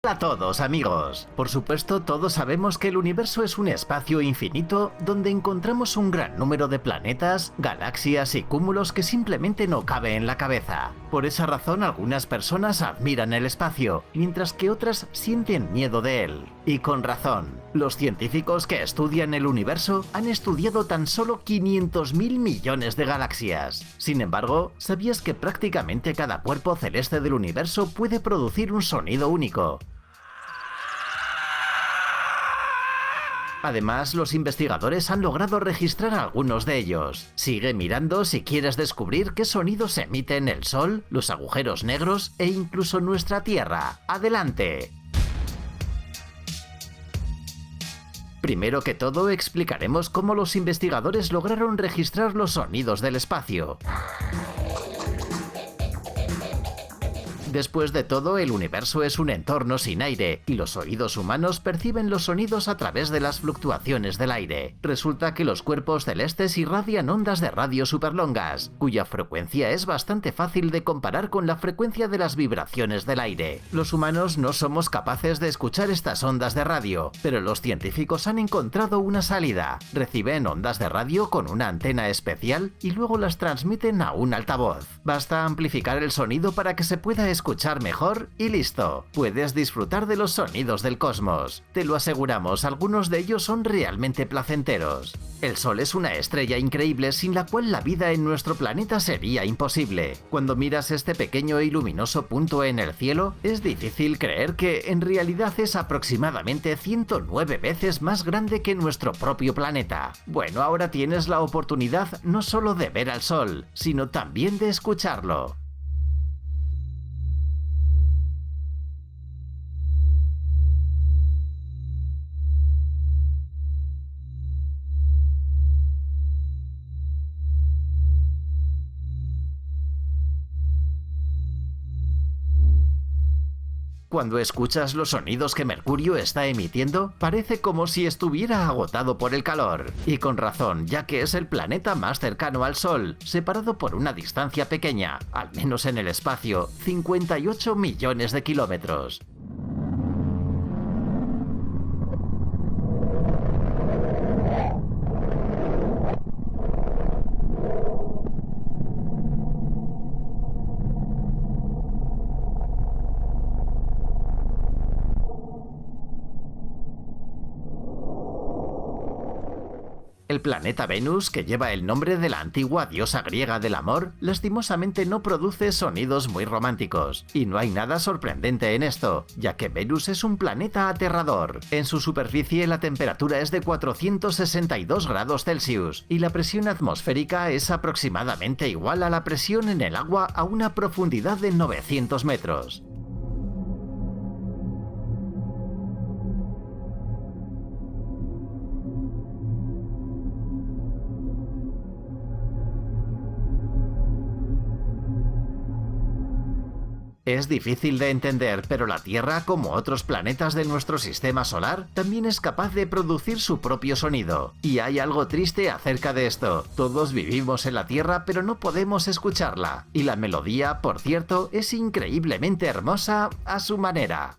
Hola a todos, amigos. Por supuesto, todos sabemos que el universo es un espacio infinito donde encontramos un gran número de planetas, galaxias y cúmulos que simplemente no cabe en la cabeza. Por esa razón, algunas personas admiran el espacio, mientras que otras sienten miedo de él. Y con razón. Los científicos que estudian el universo han estudiado tan solo 500.000 millones de galaxias. Sin embargo, ¿sabías que prácticamente cada cuerpo celeste del universo puede producir un sonido único? Además, los investigadores han logrado registrar algunos de ellos. Sigue mirando si quieres descubrir qué sonidos emiten el Sol, los agujeros negros e incluso nuestra Tierra. ¡Adelante! Primero que todo, explicaremos cómo los investigadores lograron registrar los sonidos del espacio. Después de todo, el universo es un entorno sin aire, y los oídos humanos perciben los sonidos a través de las fluctuaciones del aire. Resulta que los cuerpos celestes irradian ondas de radio superlongas, cuya frecuencia es bastante fácil de comparar con la frecuencia de las vibraciones del aire. Los humanos no somos capaces de escuchar estas ondas de radio, pero los científicos han encontrado una salida. Reciben ondas de radio con una antena especial y luego las transmiten a un altavoz. Basta amplificar el sonido para que se pueda escuchar mejor y listo. Puedes disfrutar de los sonidos del cosmos. Te lo aseguramos, algunos de ellos son realmente placenteros. El Sol es una estrella increíble sin la cual la vida en nuestro planeta sería imposible. Cuando miras este pequeño y luminoso punto en el cielo, es difícil creer que en realidad es aproximadamente 109 veces más grande que nuestro propio planeta. Bueno, ahora tienes la oportunidad no solo de ver al Sol, sino también de escucharlo. Cuando escuchas los sonidos que Mercurio está emitiendo, parece como si estuviera agotado por el calor. Y con razón, ya que es el planeta más cercano al Sol, separado por una distancia pequeña, al menos en el espacio, 58 millones de kilómetros. El planeta Venus, que lleva el nombre de la antigua diosa griega del amor, lastimosamente no produce sonidos muy románticos. Y no hay nada sorprendente en esto, ya que Venus es un planeta aterrador. En su superficie la temperatura es de 462 grados Celsius, y la presión atmosférica es aproximadamente igual a la presión en el agua a una profundidad de 900 metros. Es difícil de entender, pero la Tierra, como otros planetas de nuestro sistema solar, también es capaz de producir su propio sonido. Y hay algo triste acerca de esto. Todos vivimos en la Tierra, pero no podemos escucharla. Y la melodía, por cierto, es increíblemente hermosa a su manera.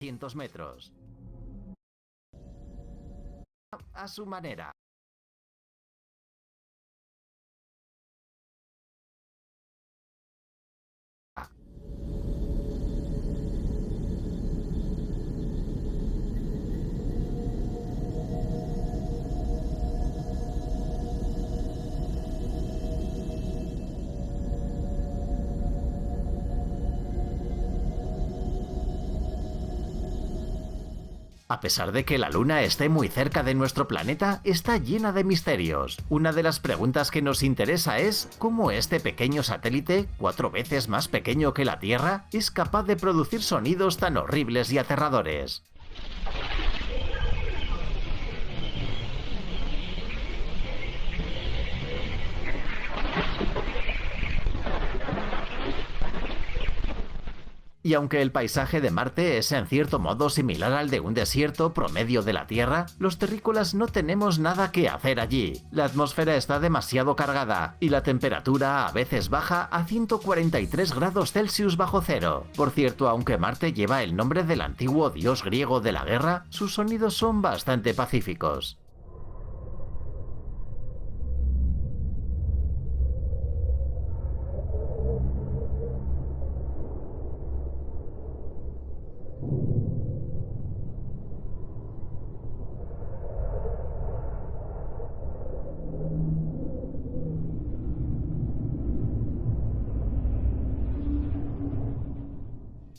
400 metros. A su manera. A pesar de que la Luna esté muy cerca de nuestro planeta, está llena de misterios. Una de las preguntas que nos interesa es cómo este pequeño satélite, 4 veces más pequeño que la Tierra, es capaz de producir sonidos tan horribles y aterradores. Y aunque el paisaje de Marte es en cierto modo similar al de un desierto promedio de la Tierra, los terrícolas no tenemos nada que hacer allí. La atmósfera está demasiado cargada y la temperatura a veces baja a 143 grados Celsius bajo cero. Por cierto, aunque Marte lleva el nombre del antiguo dios griego de la guerra, sus sonidos son bastante pacíficos.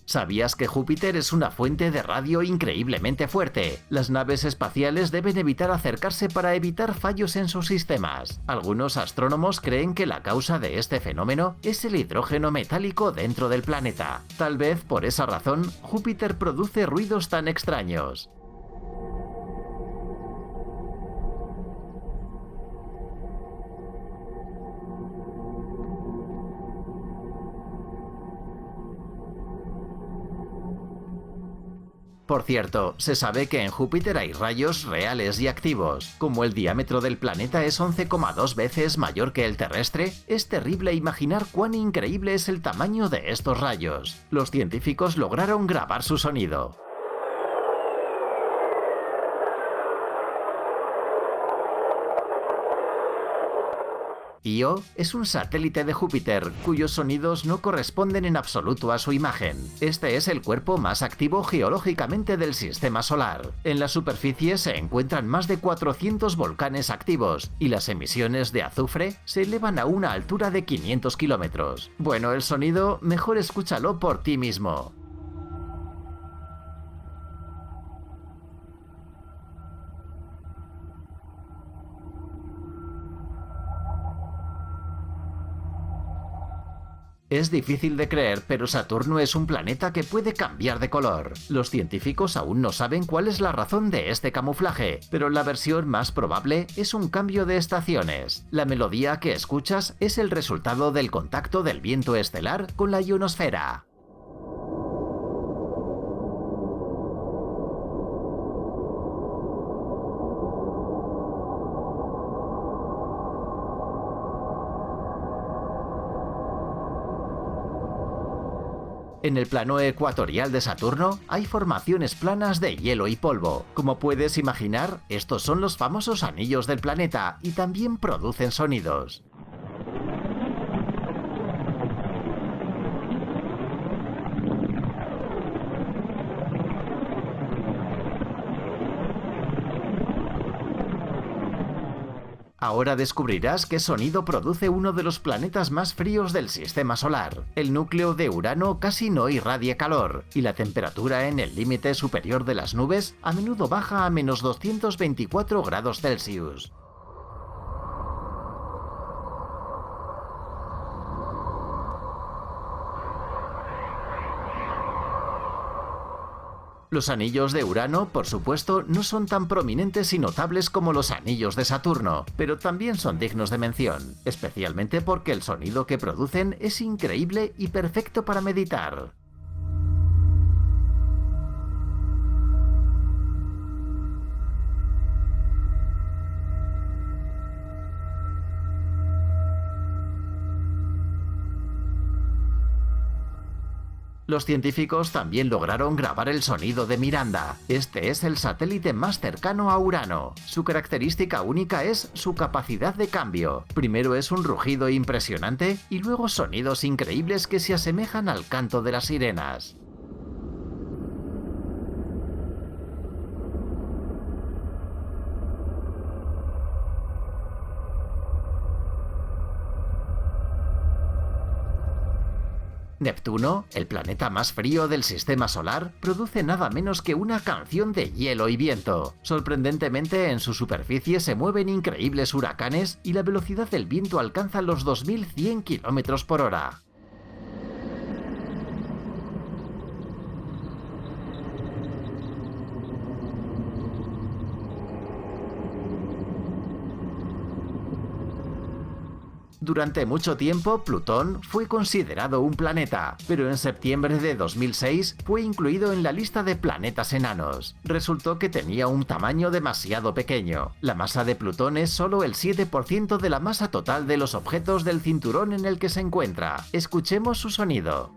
¿Sabías que Júpiter es una fuente de radio increíblemente fuerte? Las naves espaciales deben evitar acercarse para evitar fallos en sus sistemas. Algunos astrónomos creen que la causa de este fenómeno es el hidrógeno metálico dentro del planeta. Tal vez por esa razón, Júpiter produce ruidos tan extraños. Por cierto, se sabe que en Júpiter hay rayos reales y activos. Como el diámetro del planeta es 11,2 veces mayor que el terrestre, es terrible imaginar cuán increíble es el tamaño de estos rayos. Los científicos lograron grabar su sonido. Io es un satélite de Júpiter, cuyos sonidos no corresponden en absoluto a su imagen. Este es el cuerpo más activo geológicamente del sistema solar. En la superficie se encuentran más de 400 volcanes activos, y las emisiones de azufre se elevan a una altura de 500 kilómetros. Bueno, el sonido, mejor escúchalo por ti mismo. Es difícil de creer, pero Saturno es un planeta que puede cambiar de color. Los científicos aún no saben cuál es la razón de este camuflaje, pero la versión más probable es un cambio de estaciones. La melodía que escuchas es el resultado del contacto del viento estelar con la ionosfera. En el plano ecuatorial de Saturno hay formaciones planas de hielo y polvo. Como puedes imaginar, estos son los famosos anillos del planeta y también producen sonidos. Ahora descubrirás qué sonido produce uno de los planetas más fríos del sistema solar. El núcleo de Urano casi no irradia calor, y la temperatura en el límite superior de las nubes a menudo baja a menos 224 grados Celsius. Los anillos de Urano, por supuesto, no son tan prominentes y notables como los anillos de Saturno, pero también son dignos de mención, especialmente porque el sonido que producen es increíble y perfecto para meditar. Los científicos también lograron grabar el sonido de Miranda. Este es el satélite más cercano a Urano. Su característica única es su capacidad de cambio. Primero es un rugido impresionante y luego sonidos increíbles que se asemejan al canto de las sirenas. Neptuno, el planeta más frío del sistema solar, produce nada menos que una canción de hielo y viento. Sorprendentemente, en su superficie se mueven increíbles huracanes y la velocidad del viento alcanza los 2100 km por hora. Durante mucho tiempo, Plutón fue considerado un planeta, pero en septiembre de 2006 fue incluido en la lista de planetas enanos. Resultó que tenía un tamaño demasiado pequeño. La masa de Plutón es solo el 7% de la masa total de los objetos del cinturón en el que se encuentra. Escuchemos su sonido.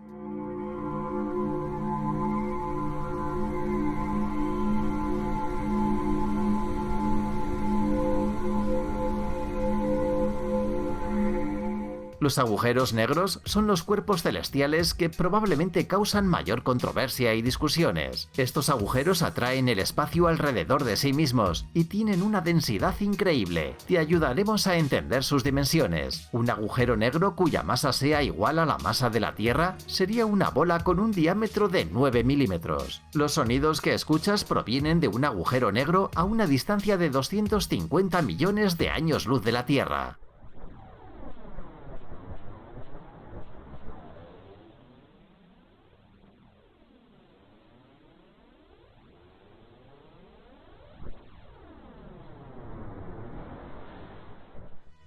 Los agujeros negros son los cuerpos celestiales que probablemente causan mayor controversia y discusiones. Estos agujeros atraen el espacio alrededor de sí mismos y tienen una densidad increíble. Te ayudaremos a entender sus dimensiones. Un agujero negro cuya masa sea igual a la masa de la Tierra sería una bola con un diámetro de 9 milímetros. Los sonidos que escuchas provienen de un agujero negro a una distancia de 250 millones de años luz de la Tierra.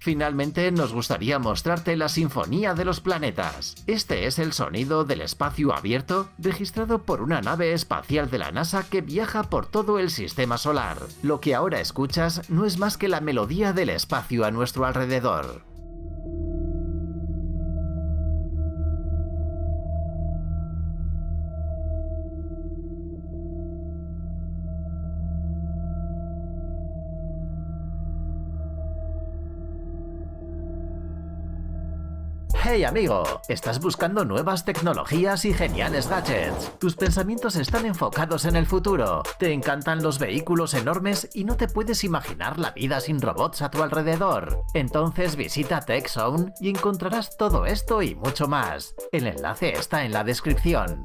Finalmente, nos gustaría mostrarte la Sinfonía de los Planetas. Este es el sonido del espacio abierto registrado por una nave espacial de la NASA que viaja por todo el sistema solar. Lo que ahora escuchas no es más que la melodía del espacio a nuestro alrededor. ¡Hey amigo! ¿Estás buscando nuevas tecnologías y geniales gadgets? Tus pensamientos están enfocados en el futuro. Te encantan los vehículos enormes y no te puedes imaginar la vida sin robots a tu alrededor. Entonces visita TechZone y encontrarás todo esto y mucho más. El enlace está en la descripción.